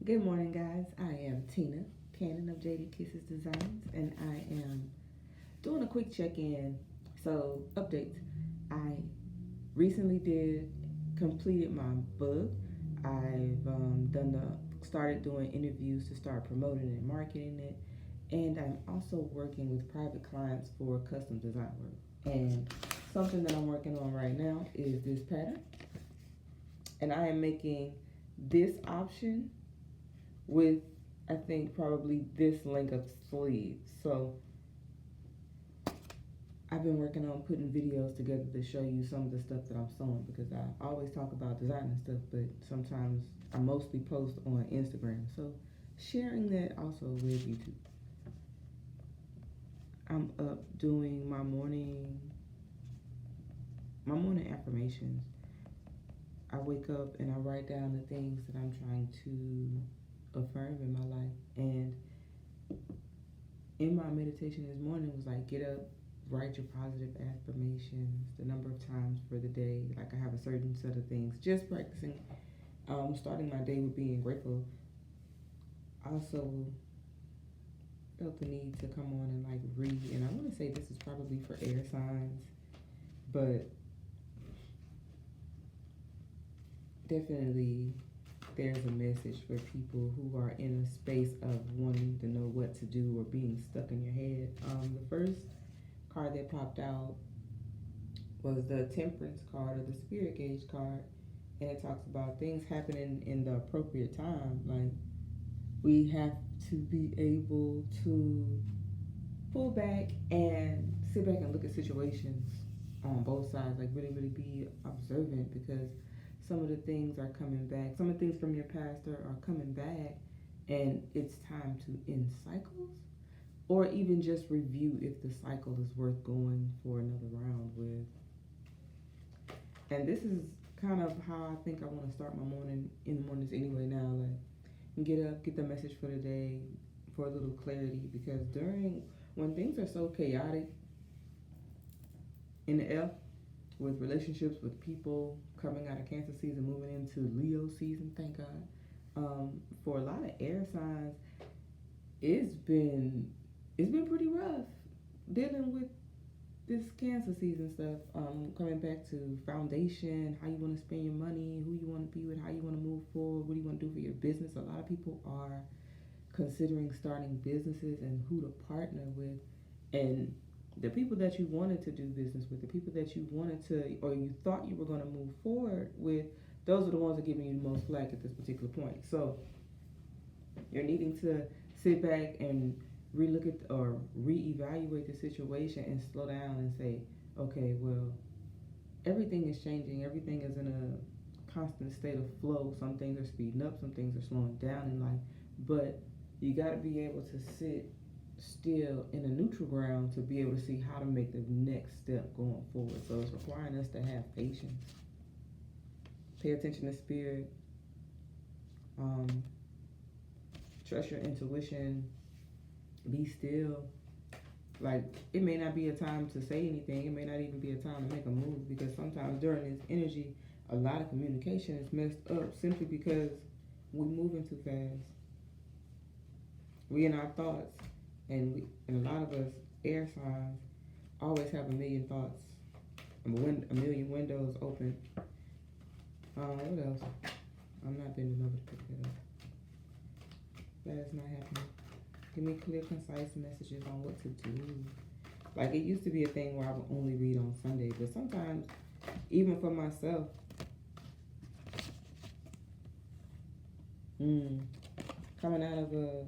Good morning, guys. I am Tina Cannon of JD Kisses Designs, and I am doing a quick check-in. So, updates. I recently completed my book. I've started doing interviews to start promoting and marketing it, and I'm also working with private clients for custom design work. And something that I'm working on right now is this pattern, and I am making this option with I think probably this length of sleeve. So I've been working on putting videos together to show you some of the stuff that I'm sewing because I always talk about designing stuff, but sometimes I mostly post on Instagram. So sharing that also with YouTube. I'm up doing my morning affirmations. I wake up and I write down the things that I'm trying to affirm in my life. And in my meditation this morning was like, get up, write your positive affirmations, the number of times for the day. Like I have a certain set of things. Just practicing, starting my day with being grateful. I also felt the need to come on and like read, and I want to say this is probably for air signs, but definitely there's a message for people who are in a space of wanting to know what to do or being stuck in your head. The first card that popped out was the Temperance card or the Spirit Gauge card, and it talks about things happening in the appropriate time. Like we have to be able to pull back and sit back and look at situations on both sides. Like really be observant because some of the things are coming back. Some of the things from your past are coming back, and it's time to end cycles or even just review if the cycle is worth going for another round with. And this is kind of how I think I want to start my morning in the mornings anyway now. Like get up, get the message for the day for a little clarity because when things are so chaotic in the F with relationships with people coming out of Cancer season, moving into Leo season, thank God. For a lot of air signs, it's been it's been pretty rough dealing with this Cancer season stuff, coming back to foundation, how you want to spend your money, who you want to be with, how you want to move forward, what do you want to do for your business. A lot of people are considering starting businesses and who to partner with, and the people that you wanted to do business with, the people that you wanted to or you thought you were going to move forward with, those are the ones that are giving you the most flack at this particular point. So you're needing to sit back and relook at or reevaluate the situation and slow down and say, okay, well, everything is changing. Everything is in a constant state of flow. Some things are speeding up, some things are slowing down in life. But you got to be able to sit still in a neutral ground to be able to see how to make the next step going forward. So it's requiring us to have patience, pay attention to spirit, um, trust your intuition, be still. Like it may not be a time to say anything, it may not even be a time to make a move because sometimes during this energy a lot of communication is messed up simply because we're moving too fast. We in our thoughts, and a lot of us air signs always have a million thoughts, a million windows open. What else? I'm not bending over to pick that up. That is not happening. Give me clear, concise messages on what to do. Like it used to be a thing where I would only read on Sunday, but sometimes, even for myself, coming out of a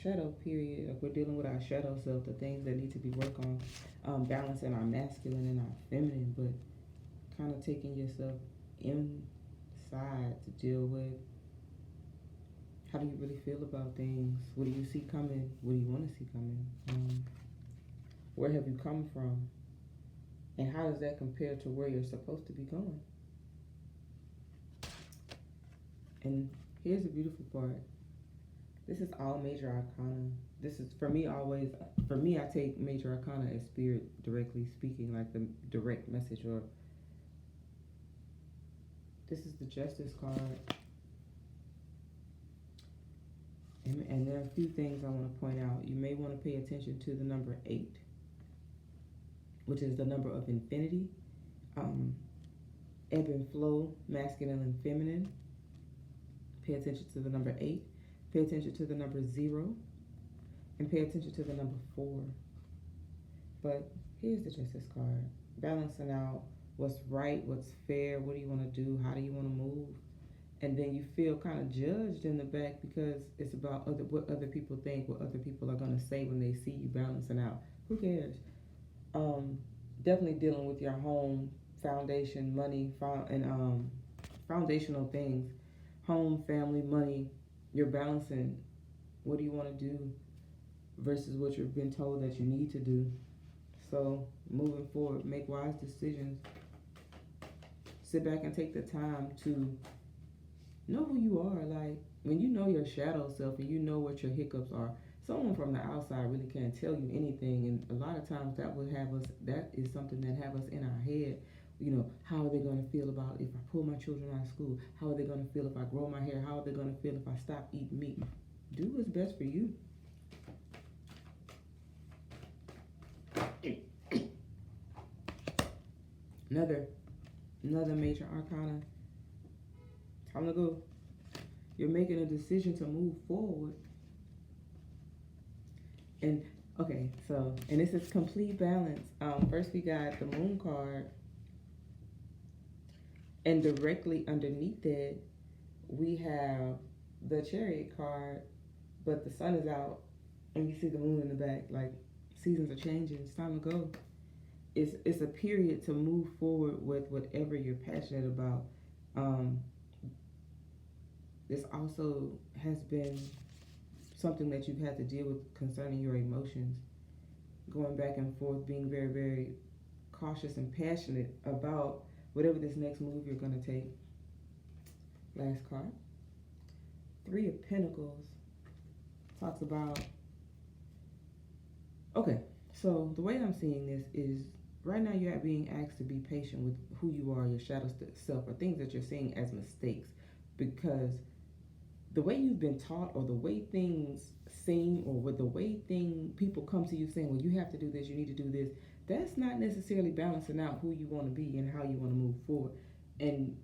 shadow period, like we're dealing with our shadow self, the things that need to be worked on, balancing our masculine and our feminine, but kind of taking yourself inside to deal with how do you really feel about things? What do you see coming? What do you want to see coming? Where have you come from? And how does that compare to where you're supposed to be going? And here's the beautiful part. This is all major arcana. This is for me always. For me, I take major arcana as spirit directly speaking, like the direct message. Or this is the Justice card. there are a few things I want to point out. You may want to pay attention to the number 8, which is the number of infinity, ebb and flow, masculine and feminine. Pay attention to the number 8. Pay attention to the number 0. And pay attention to the number 4. But here's the Justice card. Balancing out what's right, what's fair, what do you want to do, how do you want to move. And then you feel kind of judged in the back because it's about what other people think, what other people are going to say when they see you balancing out. Who cares? Definitely dealing with your home, foundation, money, and foundational things. Home, family, money. You're balancing. What do you want to do versus what you've been told that you need to do. So moving forward, make wise decisions. Sit back and take the time to know who you are. Like, when you know your shadow self and you know what your hiccups are, someone from the outside really can't tell you anything. And a lot of times that is something that have us in our head. You know, how are they going to feel about if I pull my children out of school? How are they going to feel if I grow my hair? How are they going to feel if I stop eating meat? Do what's best for you. Another major arcana. Time to go. You're making a decision to move forward. And okay, so, and this is complete balance. First we got the Moon card. And directly underneath it, we have the Chariot card, but the sun is out and you see the moon in the back. Like, seasons are changing. It's time to go. It's a period to move forward with whatever you're passionate about. This also has been something that you've had to deal with concerning your emotions. Going back and forth, being very, very cautious and passionate about whatever this next move you're going to take. Last card. 3 of Pentacles talks about, okay, so the way I'm seeing this is right now you're being asked to be patient with who you are, your shadow self, or things that you're seeing as mistakes, because the way you've been taught or the way things seem or with the way people come to you saying, well, you have to do this, you need to do this, that's not necessarily balancing out who you want to be and how you want to move forward. And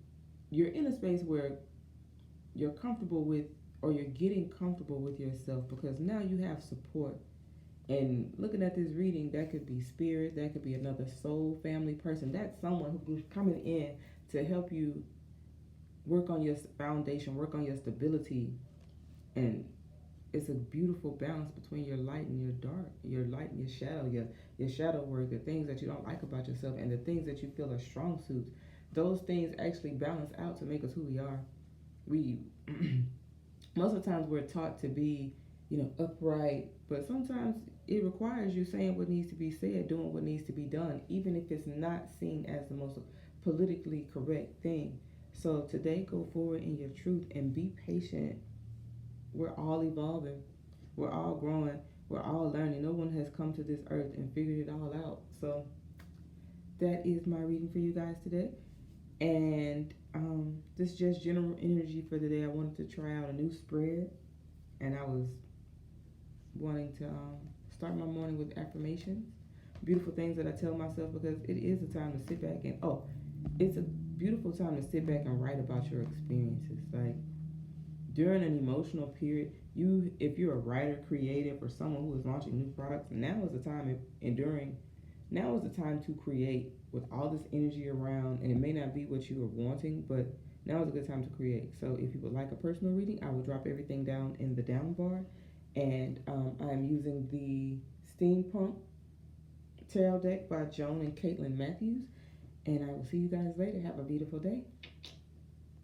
you're in a space where you're comfortable with, or you're getting comfortable with yourself because now you have support. And looking at this reading, that could be spirit, that could be another soul family person. That's someone who's coming in to help you work on your foundation, work on your stability. And it's a beautiful balance between your light and your dark, your light and your shadow, your shadow work, the things that you don't like about yourself and the things that you feel are strong suits. Those things actually balance out to make us who we are. We most of the times we're taught to be, upright, but sometimes it requires you saying what needs to be said, doing what needs to be done, even if it's not seen as the most politically correct thing. So today, go forward in your truth and be patient. We're all evolving. We're all growing. We're all learning. No one has come to this earth and figured it all out. So that is my reading for you guys today. And this is just general energy for the day. I wanted to try out a new spread. And I was wanting to start my morning with affirmations. Beautiful things that I tell myself, because it is a time to sit back and, it's a beautiful time to sit back and write about your experiences. Like, during an emotional period, if you're a writer, creative, or someone who is launching new products, now is the time, now is the time to create with all this energy around, and it may not be what you are wanting, but now is a good time to create. So if you would like a personal reading, I will drop everything down in the down bar, and I'm using the Steampunk Tarot deck by Joan and Caitlin Matthews, and I will see you guys later. Have a beautiful day.